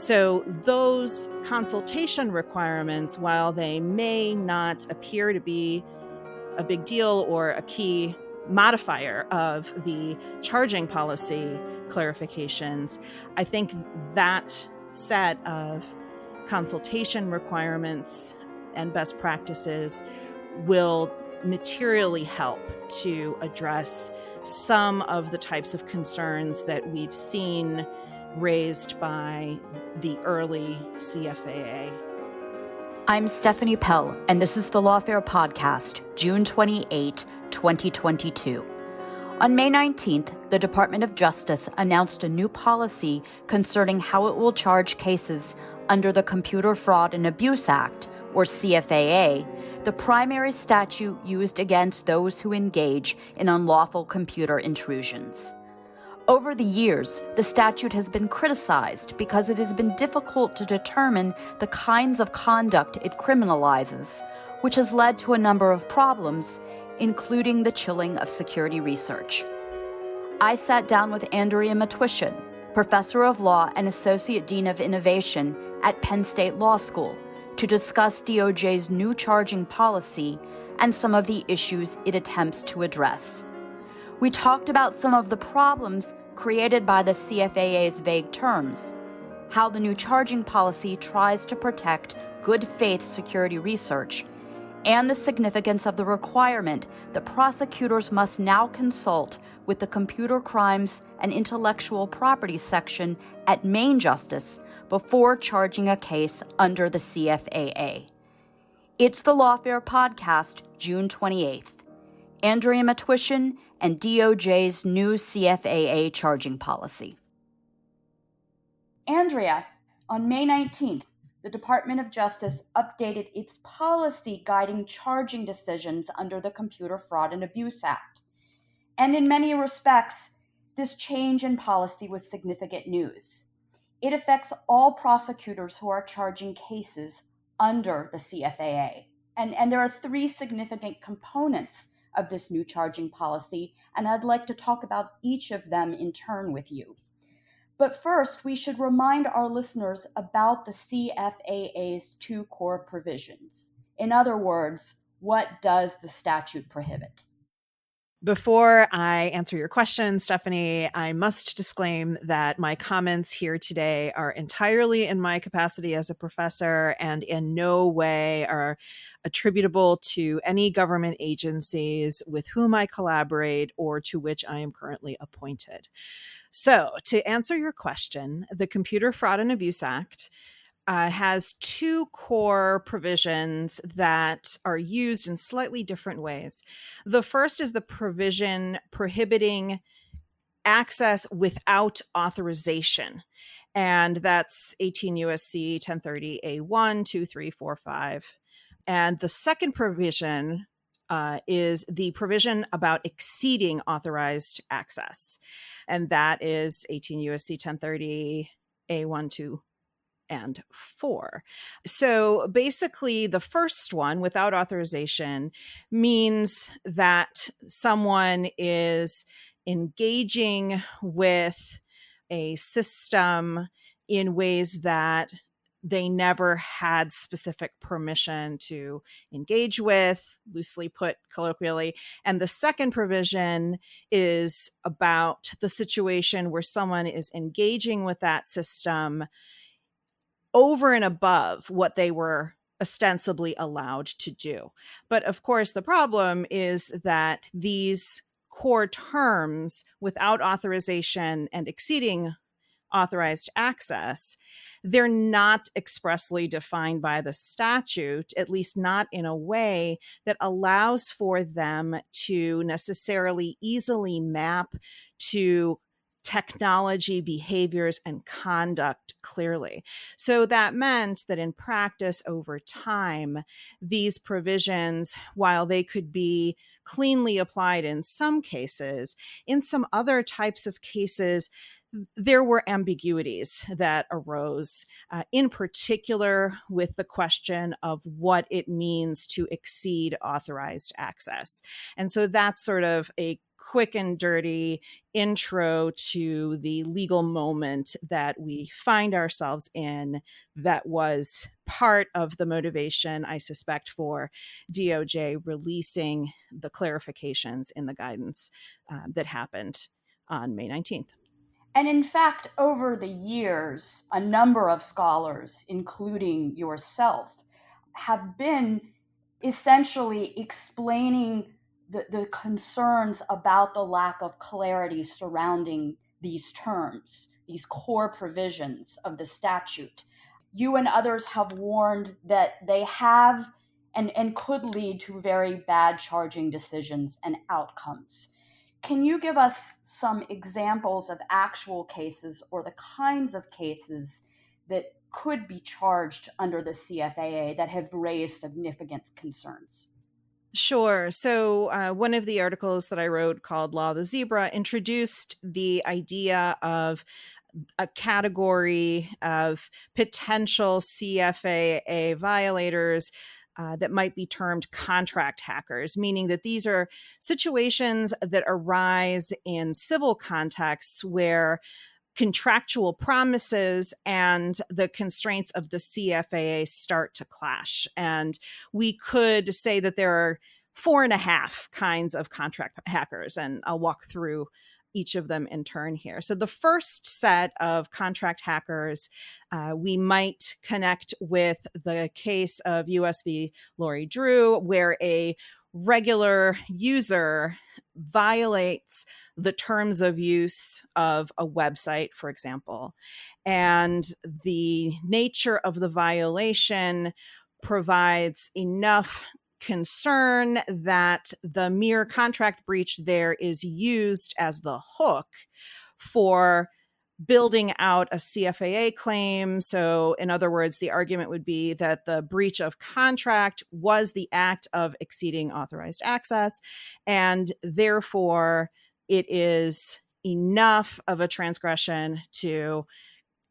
So those consultation requirements, while they may not appear to be a big deal or a key modifier of the charging policy clarifications, I think that set of consultation requirements and best practices will materially help to address some of the types of concerns that we've seen raised by the early CFAA. I'm Stephanie Pell, and this is the Lawfare Podcast, June 28, 2022. On May 19th, the Department of Justice announced a new policy concerning how it will charge cases under the Computer Fraud and Abuse Act, or CFAA, the primary statute used against those who engage in unlawful computer intrusions. Over the years, the statute has been criticized because it has been difficult to determine the kinds of conduct it criminalizes, which has led to a number of problems, including the chilling of security research. I sat down with Andrea Matwyshyn, professor of law and associate dean of innovation at Penn State Law School, to discuss DOJ's new charging policy and some of the issues it attempts to address. We talked about some of the problems created by the CFAA's vague terms, how the new charging policy tries to protect good faith security research, and the significance of the requirement that prosecutors must now consult with the Computer Crimes and Intellectual Property section at Main Justice before charging a case under the CFAA. It's the Lawfare Podcast, June 28th. Andrea Matwyshyn and DOJ's new CFAA charging policy. Andrea, on May 19th, the Department of Justice updated its policy guiding charging decisions under the Computer Fraud and Abuse Act. And in many respects, this change in policy was significant news. It affects all prosecutors who are charging cases under the CFAA. And there are three significant components of this new charging policy, and I'd like to talk about each of them in turn with you. But first, we should remind our listeners about the CFAA's two core provisions. In other words, what does the statute prohibit? Before I answer your question, Stephanie, I must disclaim that my comments here today are entirely in my capacity as a professor and in no way are attributable to any government agencies with whom I collaborate or to which I am currently appointed. So, to answer your question, the Computer Fraud and Abuse Act has two core provisions that are used in slightly different ways. The first is the provision prohibiting access without authorization, and that's 18 U.S.C. 1030 A1, 2, 3, 4, 5. And the second provision is the provision about exceeding authorized access, and that is 18 U.S.C. 1030 A1, 2, and 4. So basically, the first one, without authorization, means that someone is engaging with a system in ways that they never had specific permission to engage with, loosely put, colloquially. And the second provision is about the situation where someone is engaging with that system over and above what they were ostensibly allowed to do. But of course, the problem is that these core terms, without authorization and exceeding authorized access, they're not expressly defined by the statute, at least not in a way that allows for them to necessarily easily map to technology, behaviors, and conduct clearly. So that meant that in practice over time, these provisions, while they could be cleanly applied in some cases, in some other types of cases, there were ambiguities that arose, in particular with the question of what it means to exceed authorized access. And so that's sort of a quick and dirty intro to the legal moment that we find ourselves in that was part of the motivation, I suspect, for DOJ releasing the clarifications in the guidance that happened on May 19th. And in fact, over the years, a number of scholars, including yourself, have been essentially explaining the concerns about the lack of clarity surrounding these terms, these core provisions of the statute. You and others have warned that they have and could lead to very bad charging decisions and outcomes. Can you give us some examples of actual cases or the kinds of cases that could be charged under the CFAA that have raised significant concerns? Sure. So one of the articles that I wrote called Law of the Zebra introduced the idea of a category of potential CFAA violators that might be termed contract hackers, meaning that these are situations that arise in civil contexts where contractual promises and the constraints of the CFAA start to clash. And we could say that there are 4.5 kinds of contract hackers, and I'll walk through each of them in turn here. So the first set of contract hackers, we might connect with the case of US v. Lori Drew, where a regular user violates the terms of use of a website, for example, and the nature of the violation provides enough concern that the mere contract breach there is used as the hook for building out a CFAA claim. So in other words, the argument would be that the breach of contract was the act of exceeding authorized access, and therefore it is enough of a transgression to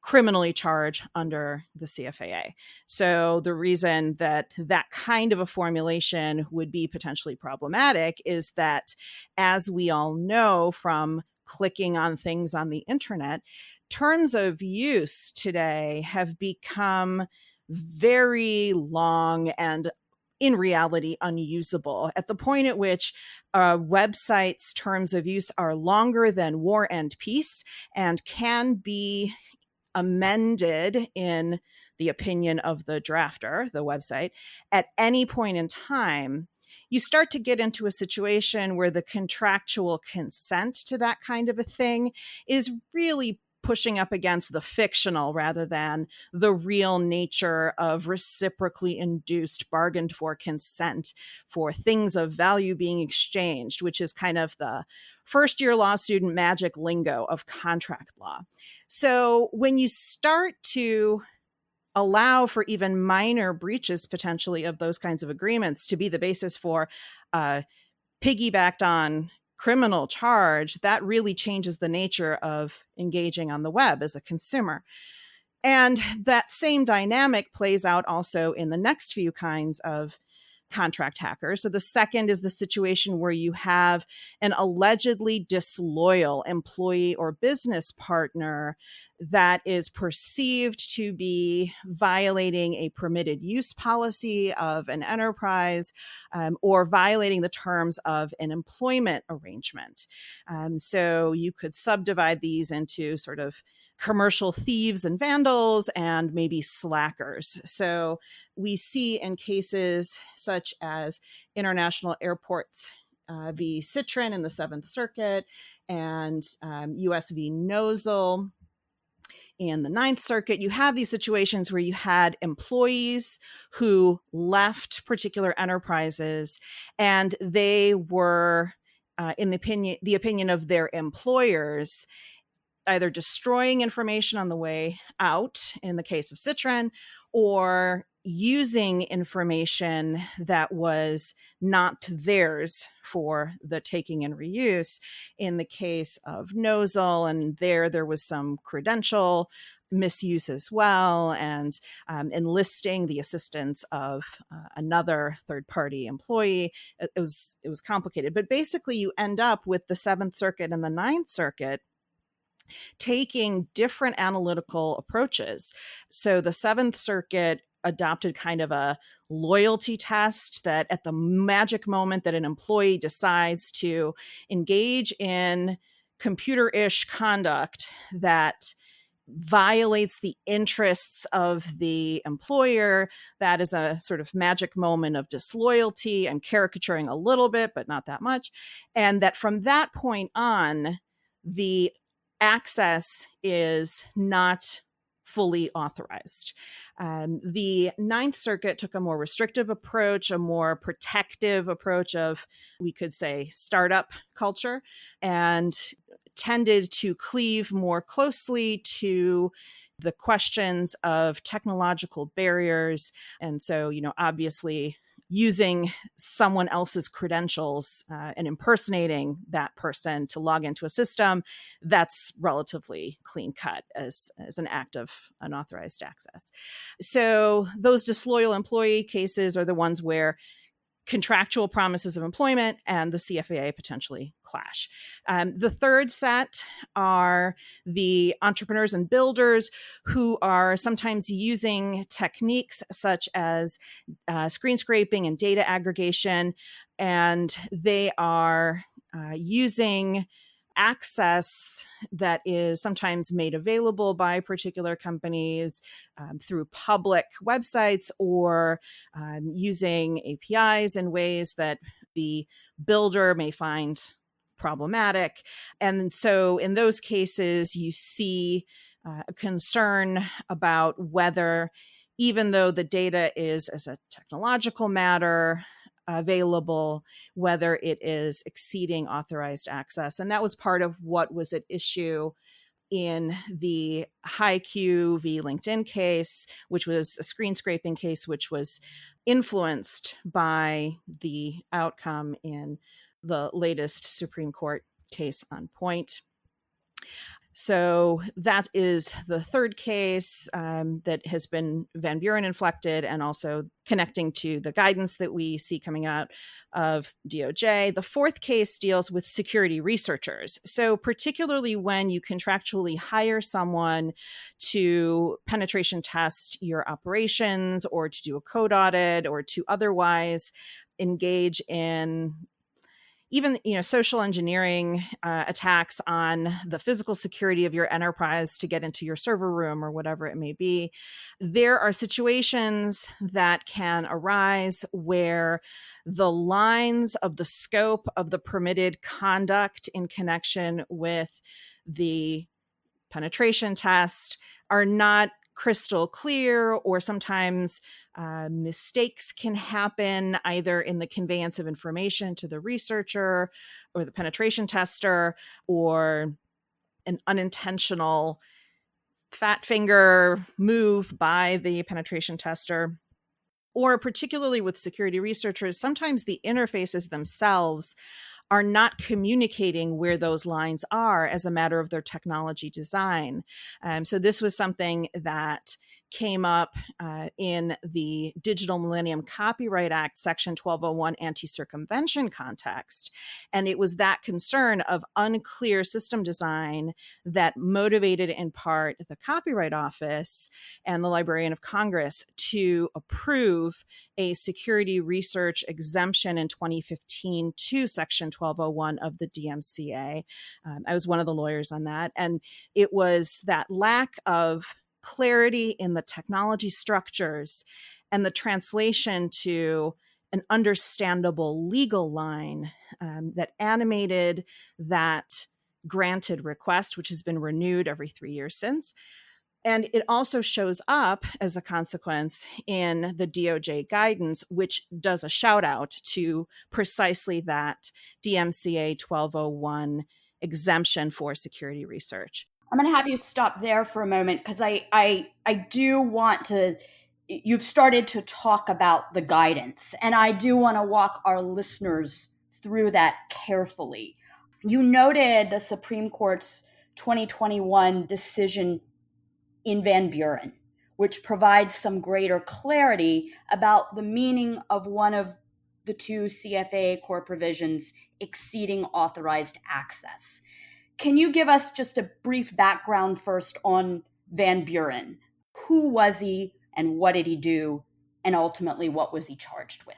criminally charge under the CFAA. So the reason that that kind of a formulation would be potentially problematic is that, as we all know from clicking on things on the internet, terms of use today have become very long and in reality unusable, at the point at which a website's terms of use are longer than War and Peace and can be amended in the opinion of the drafter, the website, at any point in time. You start to get into a situation where the contractual consent to that kind of a thing is really pushing up against the fictional rather than the real nature of reciprocally induced, bargained for consent for things of value being exchanged, which is kind of the first-year law student magic lingo of contract law. So when you start to allow for even minor breaches potentially of those kinds of agreements to be the basis for piggybacked on criminal charge, that really changes the nature of engaging on the web as a consumer. And that same dynamic plays out also in the next few kinds of contract hackers. So the second is the situation where you have an allegedly disloyal employee or business partner that is perceived to be violating a permitted use policy of an enterprise, or violating the terms of an employment arrangement. So you could subdivide these into sort of commercial thieves and vandals and maybe slackers. So we see in cases such as International Airports v. Citron in the Seventh Circuit and US v. Nozzle in the Ninth Circuit, you have these situations where you had employees who left particular enterprises and they were, in the opinion of their employers, either destroying information on the way out in the case of Citron, or using information that was not theirs for the taking and reuse. In the case of Nosal, and there was some credential misuse as well, and enlisting the assistance of another third-party employee. It was complicated, but basically you end up with the Seventh Circuit and the Ninth Circuit taking different analytical approaches. So the Seventh Circuit adopted kind of a loyalty test that at the magic moment that an employee decides to engage in computer-ish conduct that violates the interests of the employer, that is a sort of magic moment of disloyalty. I'm caricaturing a little bit, but not that much. And that from that point on, the access is not fully authorized. The Ninth Circuit took a more restrictive approach, a more protective approach of, we could say, startup culture, and tended to cleave more closely to the questions of technological barriers. And so, obviously using someone else's credentials and impersonating that person to log into a system, that's relatively clean cut as an act of unauthorized access. So those disloyal employee cases are the ones where contractual promises of employment and the CFAA potentially clash. The third set are the entrepreneurs and builders who are sometimes using techniques such as screen scraping and data aggregation, and they are using access that is sometimes made available by particular companies through public websites or using APIs in ways that the builder may find problematic. And so in those cases, you see a concern about whether, even though the data is as a technological matter available, whether it is exceeding authorized access. And that was part of what was at issue in the HiQ v. LinkedIn case, which was a screen scraping case, which was influenced by the outcome in the latest Supreme Court case on point. So that is the third case that has been Van Buren inflected, and also connecting to the guidance that we see coming out of DOJ. The fourth case deals with security researchers. So particularly when you contractually hire someone to penetration test your operations or to do a code audit or to otherwise engage in even social engineering attacks on the physical security of your enterprise to get into your server room or whatever it may be, there are situations that can arise where the lines of the scope of the permitted conduct in connection with the penetration test are not crystal clear, or sometimes mistakes can happen either in the conveyance of information to the researcher or the penetration tester, or an unintentional fat finger move by the penetration tester. Or particularly with security researchers, sometimes the interfaces themselves are not communicating where those lines are as a matter of their technology design. So this was something that came up in the Digital Millennium Copyright Act, Section 1201 anti-circumvention context. And it was that concern of unclear system design that motivated in part the Copyright Office and the Librarian of Congress to approve a security research exemption in 2015 to Section 1201 of the DMCA. I was one of the lawyers on that. And it was that lack of clarity in the technology structures and the translation to an understandable legal line that animated that granted request, which has been renewed every 3 years since. And it also shows up as a consequence in the DOJ guidance, which does a shout out to precisely that DMCA 1201 exemption for security research. I'm going to have you stop there for a moment, because I do want to you've started to talk about the guidance, and I do want to walk our listeners through that carefully. You noted the Supreme Court's 2021 decision in Van Buren, which provides some greater clarity about the meaning of one of the two CFAA core provisions, exceeding authorized access. Can you give us just a brief background first on Van Buren? Who was he and what did he do? And ultimately, what was he charged with?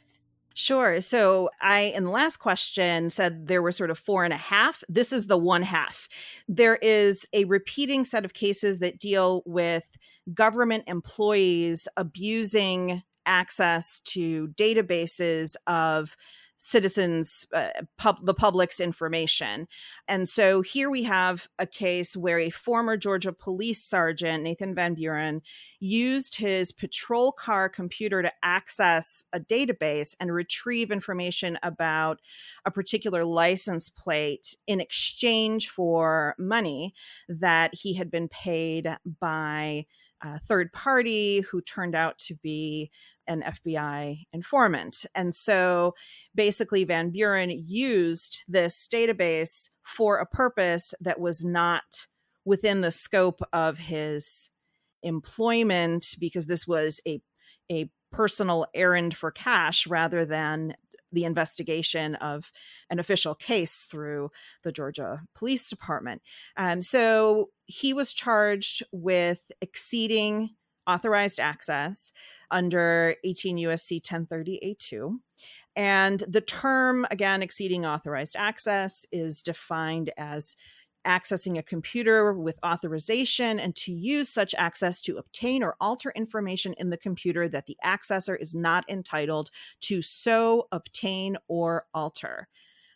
Sure. So I, in the last question, said there were sort of 4.5. This is the 1/2. There is a repeating set of cases that deal with government employees abusing access to databases of citizens, the public's information. And so here we have a case where a former Georgia police sergeant, Nathan Van Buren, used his patrol car computer to access a database and retrieve information about a particular license plate in exchange for money that he had been paid by a third party who turned out to be an FBI informant. And so basically Van Buren used this database for a purpose that was not within the scope of his employment, because this was a personal errand for cash rather than the investigation of an official case through the Georgia Police Department. So he was charged with exceeding authorized access under 18 U.S.C. 1030A2. And the term, again, exceeding authorized access is defined as accessing a computer with authorization and to use such access to obtain or alter information in the computer that the accessor is not entitled to so obtain or alter,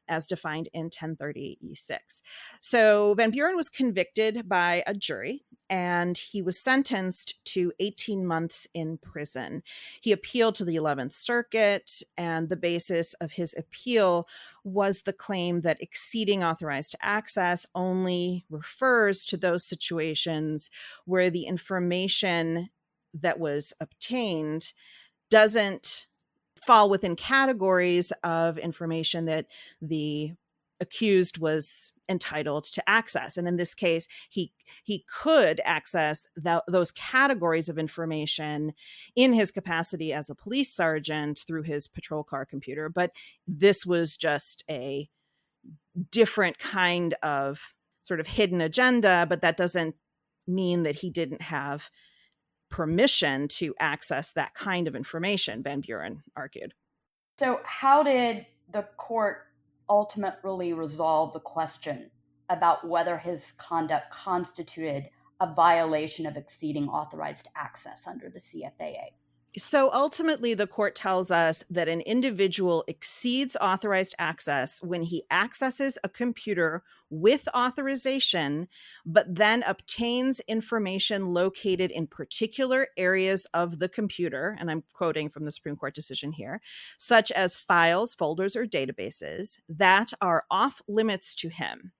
as defined in 1030E6. So Van Buren was convicted by a jury and he was sentenced to 18 months in prison. He appealed to the 11th Circuit, and the basis of his appeal was the claim that exceeding authorized access only refers to those situations where the information that was obtained doesn't fall within categories of information that the accused was entitled to access. And in this case, he could access those categories of information in his capacity as a police sergeant through his patrol car computer. But this was just a different kind of sort of hidden agenda, but that doesn't mean that he didn't have permission to access that kind of information, Van Buren argued. So how did the court ultimately resolve the question about whether his conduct constituted a violation of exceeding authorized access under the CFAA? So ultimately, the court tells us that an individual exceeds authorized access when he accesses a computer with authorization, but then obtains information located in particular areas of the computer, and I'm quoting from the Supreme Court decision here, such as files, folders, or databases that are off limits to him.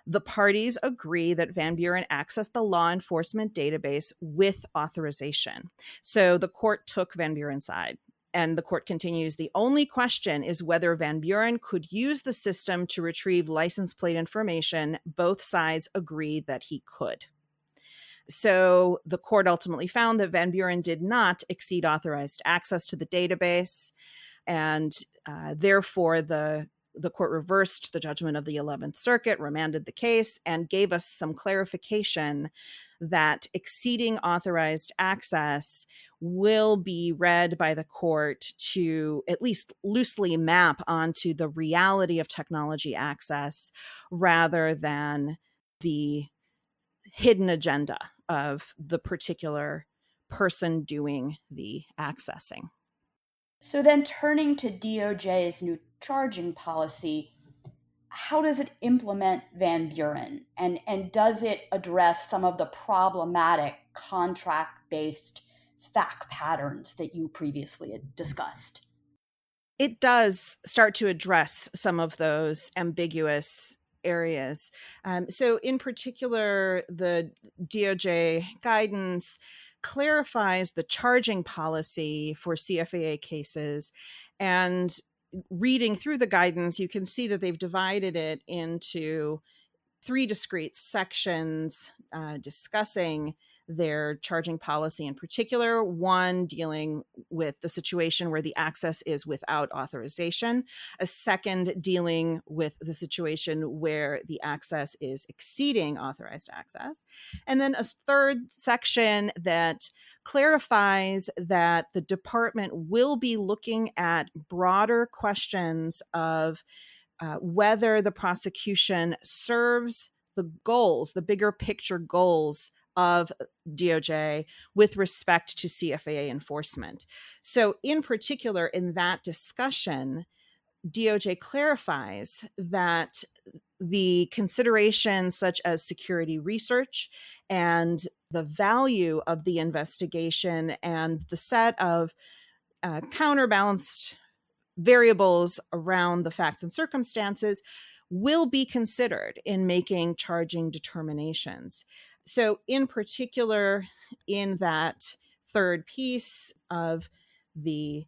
The parties agree that Van Buren accessed the law enforcement database with authorization. So the court took Van Buren's side. And the court continues, the only question is whether Van Buren could use the system to retrieve license plate information. Both sides agree that he could. So the court ultimately found that Van Buren did not exceed authorized access to the database. And therefore, the court reversed the judgment of the 11th Circuit, remanded the case, and gave us some clarification that exceeding authorized access will be read by the court to at least loosely map onto the reality of technology access rather than the hidden agenda of the particular person doing the accessing. So then turning to DOJ's new charging policy, how does it implement Van Buren? And does it address some of the problematic contract-based fact patterns that you previously had discussed? It does start to address some of those ambiguous areas. So in particular, the DOJ guidance clarifies the charging policy for CFAA cases. And reading through the guidance, you can see that they've divided it into 3 discrete sections discussing their charging policy in particular, one dealing with the situation where the access is without authorization, a second dealing with the situation where the access is exceeding authorized access, and then a third section that clarifies that the department will be looking at broader questions of whether the prosecution serves the goals, the bigger picture goals of DOJ with respect to CFAA enforcement. So in particular, in that discussion, DOJ clarifies that the considerations such as security research and the value of the investigation and the set of counterbalanced variables around the facts and circumstances will be considered in making charging determinations. So in particular, in that third piece of the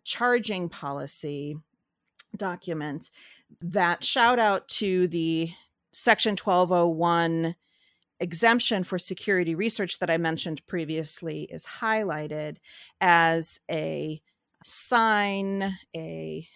charging policy document, that shout out to the Section 1201 exemption for security research that I mentioned previously is highlighted as a sign, a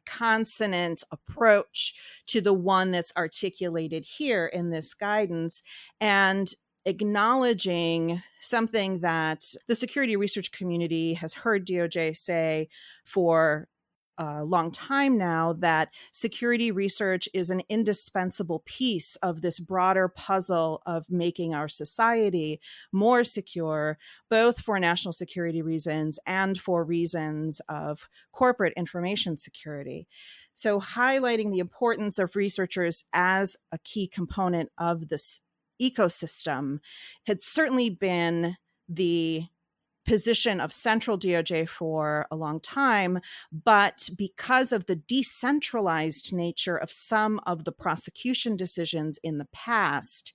consonant approach to the one that's articulated here in this guidance, and acknowledging something that the security research community has heard DOJ say for a long time now, that security research is an indispensable piece of this broader puzzle of making our society more secure, both for national security reasons and for reasons of corporate information security. So highlighting the importance of researchers as a key component of this ecosystem had certainly been the position of central DOJ for a long time, but because of the decentralized nature of some of the prosecution decisions in the past,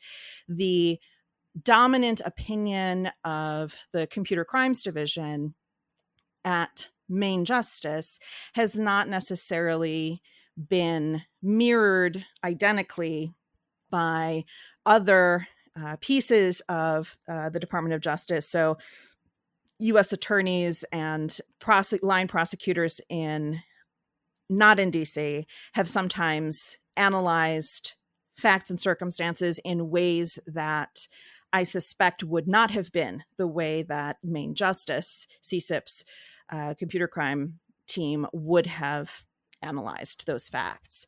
the dominant opinion of the Computer Crimes Division at Main Justice has not necessarily been mirrored identically by other pieces of the Department of Justice. So U.S. attorneys and line prosecutors not in D.C. have sometimes analyzed facts and circumstances in ways that I suspect would not have been the way that Main Justice, CSIP's computer crime team, would have analyzed those facts.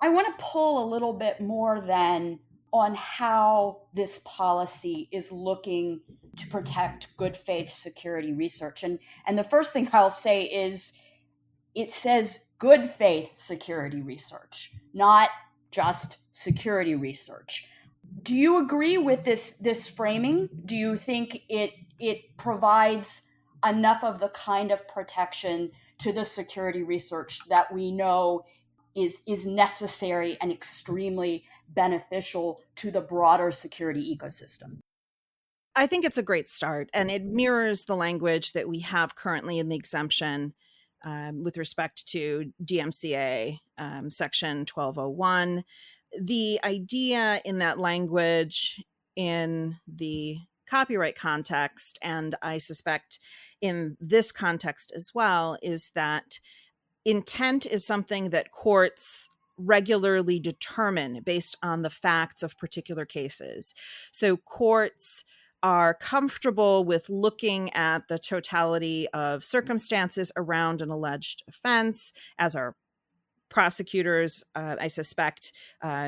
I want to pull a little bit more then on how this policy is looking to protect good faith security research. And the first thing I'll say is it says good faith security research, not just security research. Do you agree with this framing? Do you think it provides enough of the kind of protection to the security research that we know is necessary and extremely beneficial to the broader security ecosystem? I think it's a great start, and it mirrors the language that we have currently in the exemption with respect to DMCA Section 1201. The idea in that language in the copyright context, and I suspect in this context as well, is that intent is something that courts regularly determine based on the facts of particular cases. So courts are comfortable with looking at the totality of circumstances around an alleged offense, as are prosecutors, I suspect,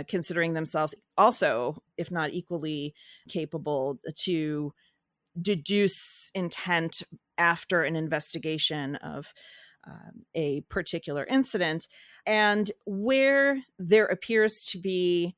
considering themselves also, if not equally capable, to deduce intent after an investigation of a particular incident. And where there appears to be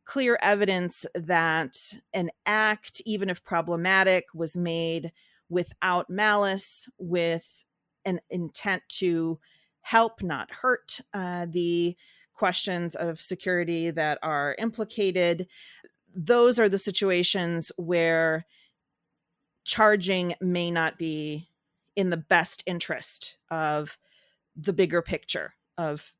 clear evidence that an act, even if problematic, was made without malice, with an intent to help, not hurt, the questions of security that are implicated, those are the situations where charging may not be in the best interest of the bigger picture of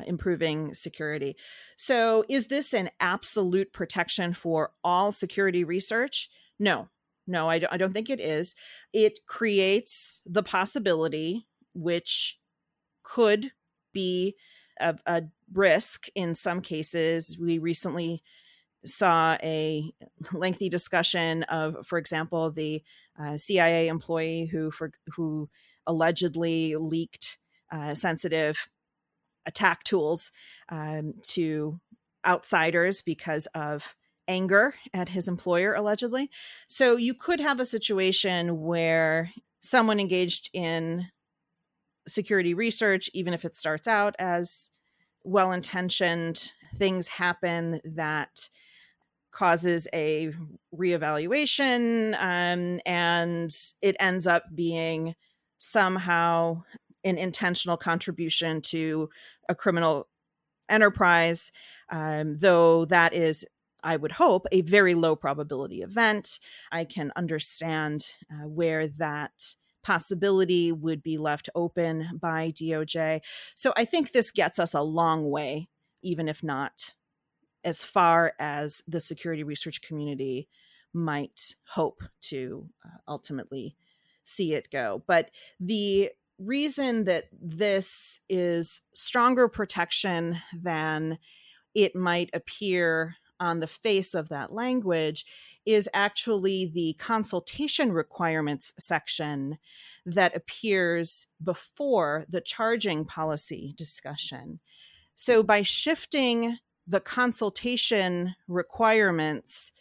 improving security. So is this an absolute protection for all security research? No, I don't think it is. It creates the possibility, which could be a risk in some cases. We recently saw a lengthy discussion of, for example, the CIA employee who allegedly leaked sensitive attack tools to outsiders because of anger at his employer, allegedly. So you could have a situation where someone engaged in security research, even if it starts out as well-intentioned, things happen that causes a reevaluation, and it ends up being somehow an intentional contribution to a criminal enterprise, though that is, I would hope, a very low probability event. I can understand where that possibility would be left open by DOJ. So I think this gets us a long way, even if not as far as the security research community might hope to ultimately see it go. But the reason that this is stronger protection than it might appear on the face of that language is actually the consultation requirements section that appears before the charging policy discussion. So by shifting the consultation requirements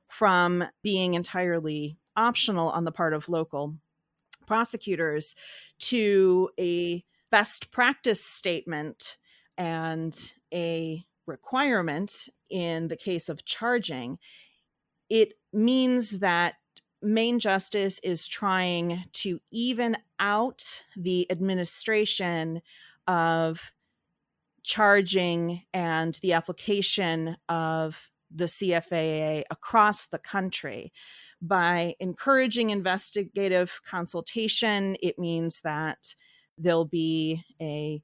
from being entirely optional on the part of local prosecutors to a best practice statement and a requirement in the case of charging, it means that Main Justice is trying to even out the administration of charging and the application of the CFAA across the country. By encouraging investigative consultation, it means that there'll be a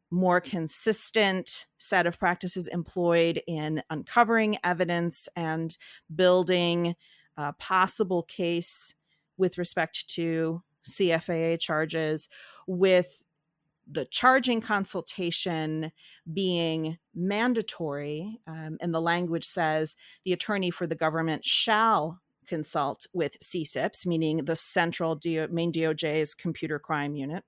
more consistent set of practices employed in uncovering evidence and building a possible case with respect to CFAA charges, with the charging consultation being mandatory. And the language says the attorney for the government shall consult with CSIPs, meaning the central main DOJ's computer crime unit.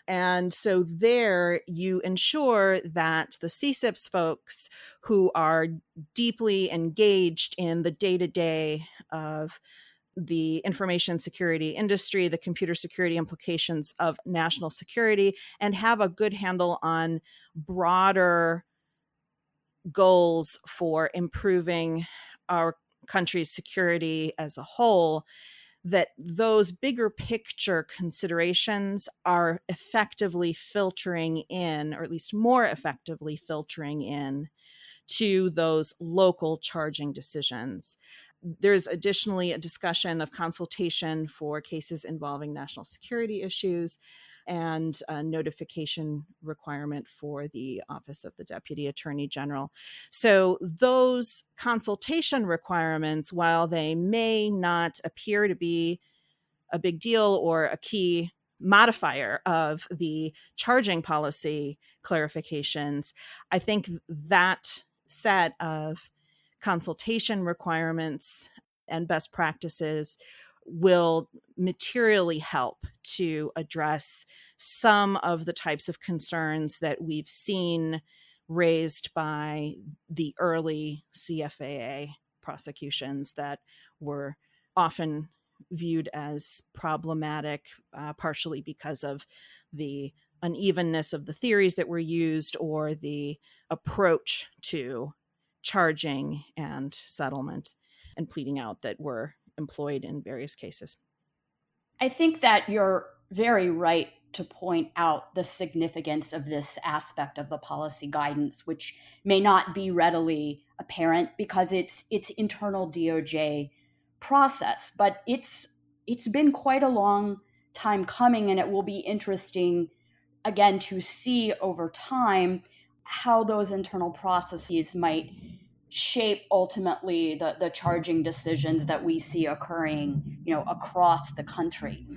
And so there you ensure that the CSIPs folks who are deeply engaged in the day-to-day of the information security industry, the computer security implications of national security, and have a good handle on broader goals for improving our country's security as a whole, that those bigger picture considerations are effectively filtering in, or at least more effectively filtering in, to those local charging decisions. There's additionally a discussion of consultation for cases involving national security issues and a notification requirement for the Office of the Deputy Attorney General. So those consultation requirements, while they may not appear to be a big deal or a key modifier of the charging policy clarifications, I think that set of consultation requirements and best practices will materially help to address some of the types of concerns that we've seen raised by the early CFAA prosecutions that were often viewed as problematic, partially because of the unevenness of the theories that were used or the approach to charging and settlement and pleading out that were employed in various cases. I think that you're very right to point out the significance of this aspect of the policy guidance, which may not be readily apparent because it's internal DOJ process, but it's been quite a long time coming, and it will be interesting, again, to see over time how those internal processes might shape ultimately the charging decisions that we see occurring, across the country.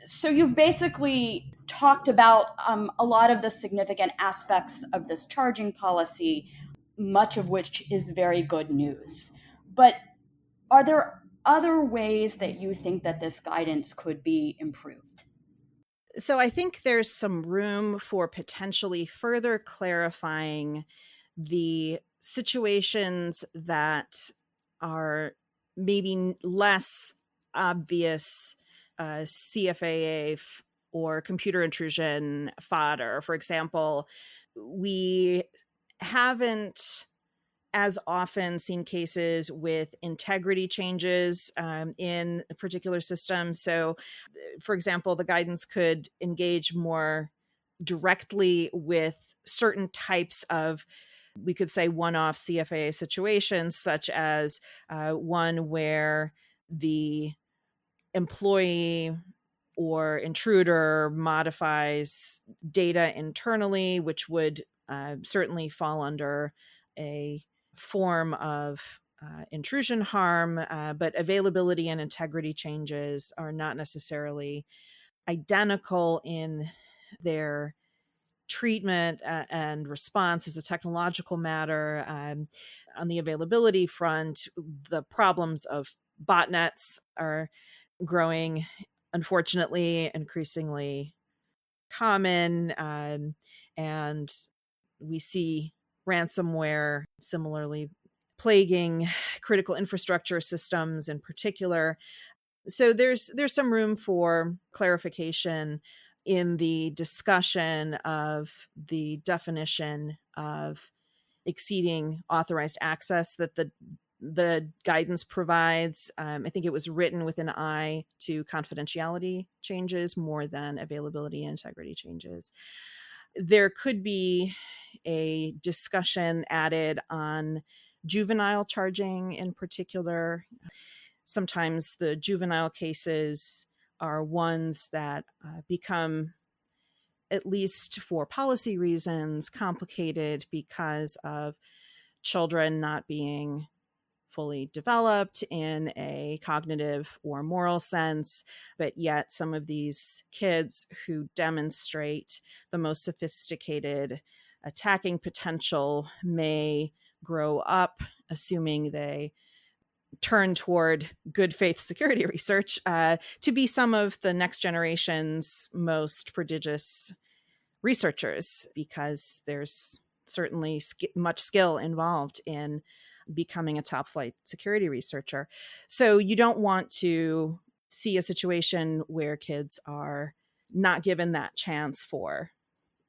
So you've basically talked about a lot of the significant aspects of this charging policy, much of which is very good news. But are there other ways that you think that this guidance could be improved? So I think there's some room for potentially further clarifying the situations that are maybe less obvious CFAA or computer intrusion fodder. For example, we haven't as often seen cases with integrity changes in a particular system. So, for example, the guidance could engage more directly with certain types of, we could say, one-off CFAA situations, such as one where the employee or intruder modifies data internally, which would certainly fall under a form of intrusion harm, but availability and integrity changes are not necessarily identical in their treatment and response as a technological matter. On the availability front, the problems of botnets are growing, unfortunately, increasingly common. And we see ransomware similarly plaguing critical infrastructure systems in particular. So there's some room for clarification in the discussion of the definition of exceeding authorized access that the guidance provides. I think it was written with an eye to confidentiality changes more than availability and integrity changes. There could be a discussion added on juvenile charging in particular. Sometimes the juvenile cases are ones that become, at least for policy reasons, complicated because of children not being fully developed in a cognitive or moral sense, but yet some of these kids who demonstrate the most sophisticated attacking potential may grow up, assuming they turn toward good faith security research, to be some of the next generation's most prodigious researchers, because there's certainly much skill involved in becoming a top flight security researcher. So you don't want to see a situation where kids are not given that chance for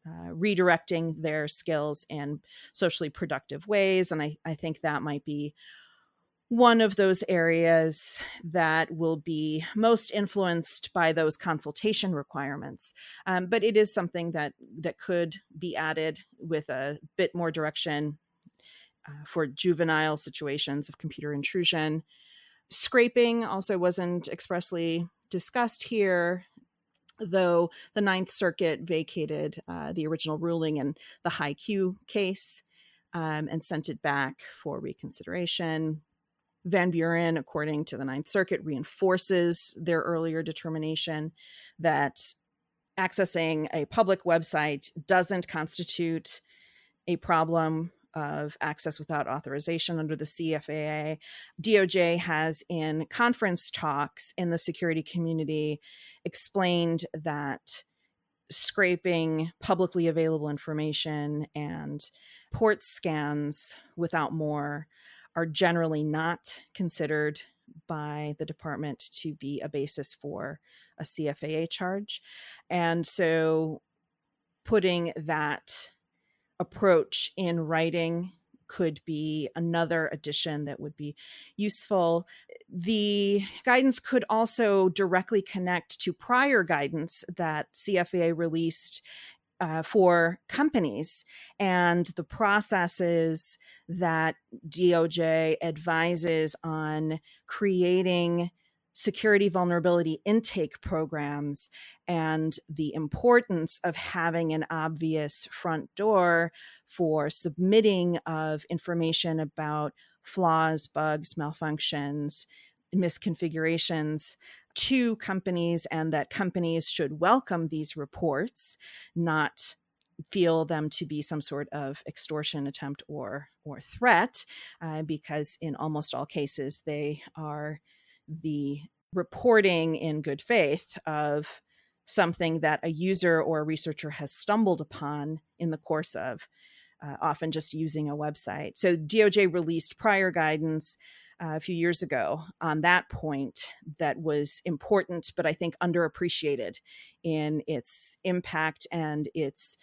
redirecting their skills in socially productive ways. And I think that might be one of those areas that will be most influenced by those consultation requirements. But it is something that could be added with a bit more direction for juvenile situations of computer intrusion. Scraping also wasn't expressly discussed here, though the Ninth Circuit vacated the original ruling in the High Q case and sent it back for reconsideration. Van Buren, according to the Ninth Circuit, reinforces their earlier determination that accessing a public website doesn't constitute a problem of access without authorization under the CFAA. DOJ has, in conference talks in the security community, explained that scraping publicly available information and port scans without more are generally not considered by the department to be a basis for a CFAA charge. And so putting that approach in writing could be another addition that would be useful. The guidance could also directly connect to prior guidance that CFAA released for companies and the processes that DOJ advises on creating security vulnerability intake programs and the importance of having an obvious front door for submitting of information about flaws, bugs, malfunctions, misconfigurations to companies, and that companies should welcome these reports, not feel them to be some sort of extortion attempt or threat, because in almost all cases, they are the reporting in good faith of something that a user or a researcher has stumbled upon in the course of often just using a website. So DOJ released prior guidance a few years ago on that point that was important, but I think underappreciated in its impact and its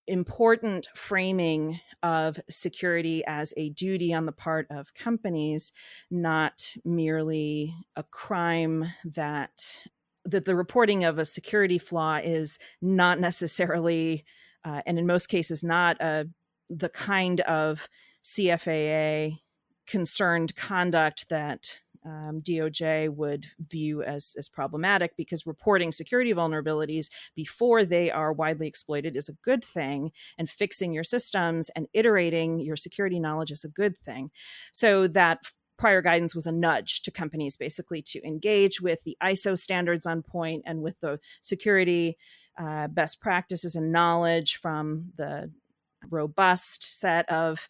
important framing of security as a duty on the part of companies, not merely a crime that the reporting of a security flaw is not necessarily, and in most cases, not the kind of CFAA concerned conduct that DOJ would view as problematic, because reporting security vulnerabilities before they are widely exploited is a good thing, and fixing your systems and iterating your security knowledge is a good thing. So that prior guidance was a nudge to companies basically to engage with the ISO standards on point and with the security best practices and knowledge from the robust set of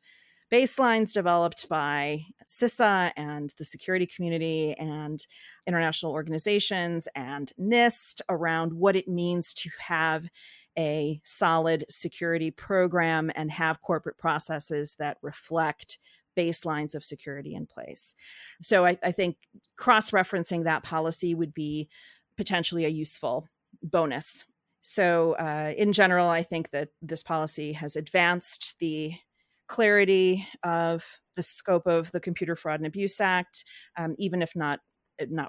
baselines developed by CISA and the security community and international organizations and NIST around what it means to have a solid security program and have corporate processes that reflect baselines of security in place. So I think cross-referencing that policy would be potentially a useful bonus. So in general, I think that this policy has advanced the clarity of the scope of the Computer Fraud and Abuse Act, even if not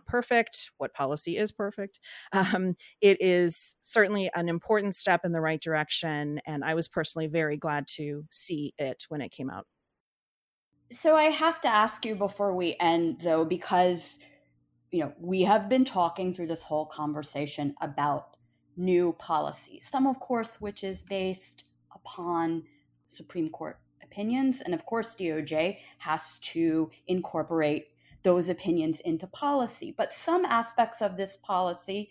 perfect. What policy is perfect? It is certainly an important step in the right direction, and I was personally very glad to see it when it came out. So I have to ask you before we end, though, because we have been talking through this whole conversation about new policies, some, of course, which is based upon Supreme Court opinions. And of course, DOJ has to incorporate those opinions into policy. But some aspects of this policy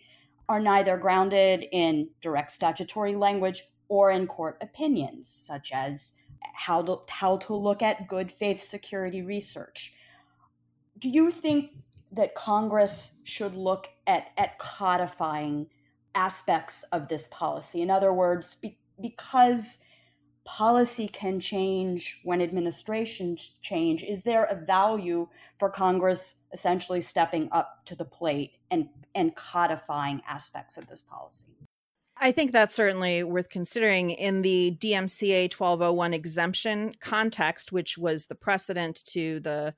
are neither grounded in direct statutory language or in court opinions, such as how to look at good faith security research. Do you think that Congress should look at codifying aspects of this policy? In other words, because policy can change when administrations change, is there a value for Congress essentially stepping up to the plate and codifying aspects of this policy? I think that's certainly worth considering in the DMCA 1201 exemption context, which was the precedent to the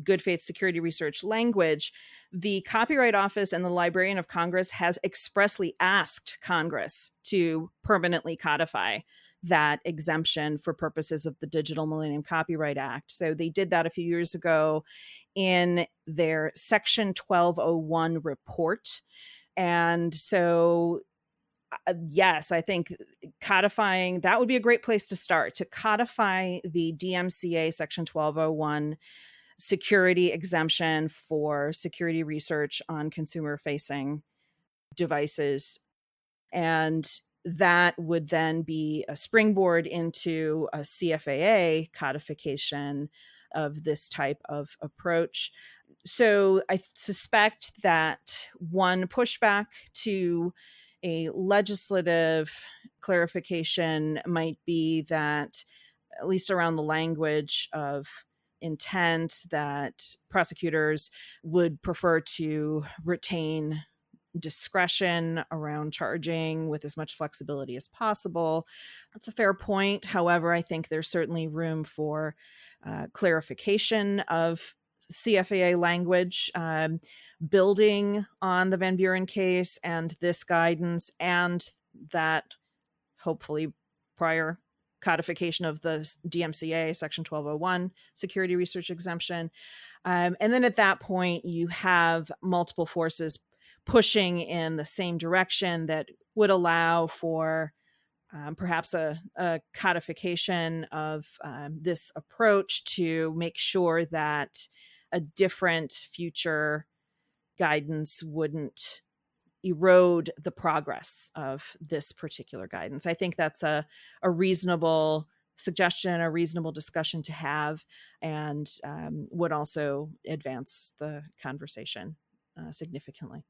good faith security research language. The Copyright Office and the Librarian of Congress has expressly asked Congress to permanently codify that exemption for purposes of the Digital Millennium Copyright Act. So they did that a few years ago in their Section 1201 report. And so yes, I think codifying, that would be a great place to start, to codify the DMCA Section 1201 security exemption for security research on consumer-facing devices. And that would then be a springboard into a CFAA codification of this type of approach. So I suspect that one pushback to a legislative clarification might be that, at least around the language of intent, that prosecutors would prefer to retain discretion around charging with as much flexibility as possible. That's a fair point. However, I think there's certainly room for clarification of CFAA language, building on the Van Buren case and this guidance, and that hopefully prior codification of the DMCA, Section 1201, security research exemption. And then at that point, you have multiple forces pushing in the same direction that would allow for perhaps a codification of this approach to make sure that a different future guidance wouldn't erode the progress of this particular guidance. I think that's a reasonable suggestion, a reasonable discussion to have, and would also advance the conversation significantly.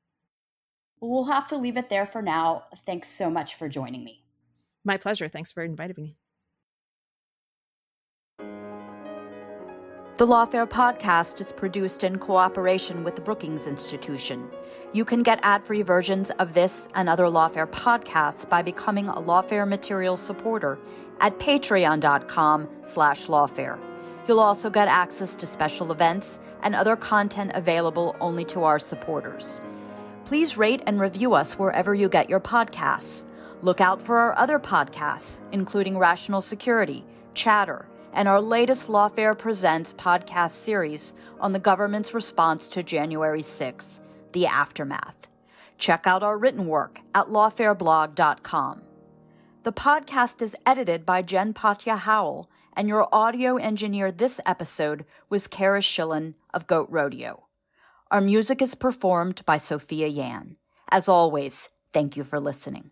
We'll have to leave it there for now. Thanks so much for joining me. My pleasure. Thanks for inviting me. The Lawfare podcast is produced in cooperation with the Brookings Institution. You can get ad-free versions of this and other Lawfare podcasts by becoming a Lawfare Materials supporter at patreon.com/lawfare. You'll also get access to special events and other content available only to our supporters. Please rate and review us wherever you get your podcasts. Look out for our other podcasts, including Rational Security, Chatter, and our latest Lawfare Presents podcast series on the government's response to January 6, the aftermath. Check out our written work at lawfareblog.com. The podcast is edited by Jen Patja Howell, and your audio engineer this episode was Kara Schillen of Goat Rodeo. Our music is performed by Sophia Yan. As always, thank you for listening.